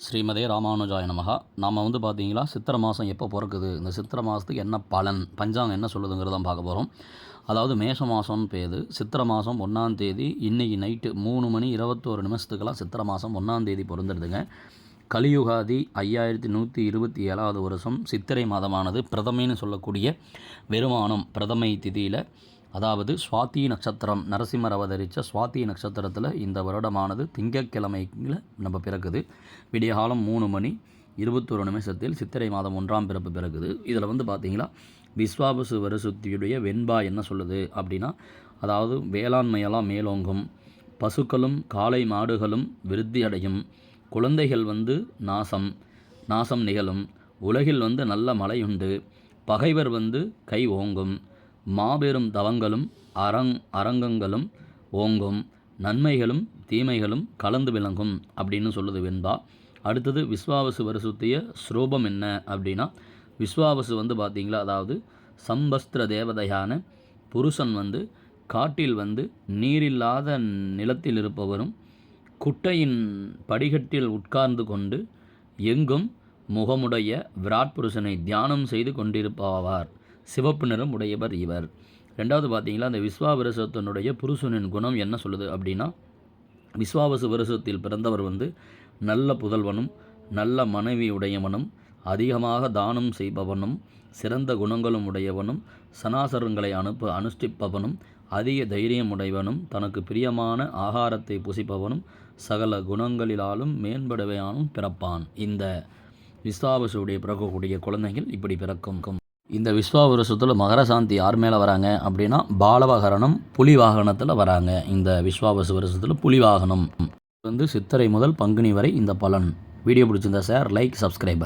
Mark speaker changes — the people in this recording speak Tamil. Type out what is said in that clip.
Speaker 1: ஸ்ரீமதே ராமானுஜாய நமகா. நாம் பார்த்தீங்களா சித்திரை மாதம் எப்போ பிறக்குது, இந்த சித்திரை மாதத்துக்கு என்ன பலன், பஞ்சாங்கம் என்ன சொல்லுதுங்கிறத பார்க்க போகிறோம். அதாவது மேஷ மாதம்னு பேர். சித்திரை மாதம் 1ஆம் தேதி இன்றைக்கி நைட்டு 3:21 சித்திரை மாதம் 1ஆம் தேதி பிறந்துடுதுங்க. கலியுகாதி 5127வது வருஷம். சித்திரை மாதமானது பிரதமைன்னு சொல்லக்கூடிய வெறுமானம் பிரதமை திதியில், அதாவது சுவாதி நட்சத்திரம், நரசிம்மர் அவதரித்த சுவாதி நட்சத்திரத்தில் இந்த வருடமானது திங்கட்கிழமையில் நம்ம பிறக்குது. விடியகாலம் 3:21 சித்திரை மாதம் 1ஆம் பிறப்பு பிறகுது. இதில் பார்த்தீங்களா விஸ்வாபசு வருஷத்தியுடைய வெண்பா என்ன சொல்லுது அப்படின்னா, அதாவது வேளாண்மையெல்லாம் மேலோங்கும், பசுக்களும் காளை மாடுகளும் விருத்தி அடையும், குழந்தைகள் நாசம் நிகழும், உலகில் நல்ல மழையுண்டு, பகைவர் கை ஓங்கும், மாபெரும் தவங்களும் அரங்கங்களும் ஓங்கும், நன்மைகளும் தீமைகளும் கலந்து விளங்கும் அப்படின்னு சொல்லுது வெண்பா. அடுத்தது விஸ்வாவசு வருஷத்திய ஸ்ரூபம் என்ன அப்படின்னா, விஸ்வாவசு பார்த்தீங்களா, அதாவது சம்பஸ்திர தேவதையான புருஷன் காட்டில் நீரில்லாத நிலத்தில் இருப்பவரும், குட்டையின் படிக்கட்டில் உட்கார்ந்து கொண்டு எங்கும் முகமுடைய விராட் புருஷனை தியானம் செய்து கொண்டிருப்பவார். சிவப்பு நிறம் உடையவர் இவர். ரெண்டாவது பார்த்தீங்களா, அந்த விஸ்வாவருஷத்தினுடைய புருஷனின் குணம் என்ன சொல்லுது அப்படின்னா, விஸ்வாவசு வருஷத்தில் பிறந்தவர் நல்ல புதல்வனும், நல்ல மனைவி உடையவனும், அதிகமாக தானம் செய்பவனும், சிறந்த குணங்களும் உடையவனும், சனாசரங்களை அனுஷ்டிப்பவனும், அதிக தைரியம் உடையவனும், தனக்கு பிரியமான ஆகாரத்தை புசிப்பவனும், சகல குணங்களிலாலும் மேம்படுவையானும் பிறப்பான். இந்த விஸ்வாவசுடைய பிறக்கக்கூடிய குழந்தைகள் இப்படி பிறக்கும். இந்த விஸ்வாவருஷத்தில் மகர சாந்தி யார் மேலே வராங்க அப்படின்னா, பாலவகரணம் புலி வாகனத்தில் வராங்க. இந்த விஸ்வாவசு வருஷத்தில் புலி வாகனம் சித்திரை முதல் பங்குனி வரை இந்த பலன். வீடியோ பிடிச்சிருந்தா ஷேர், லைக், சப்ஸ்கிரைப்.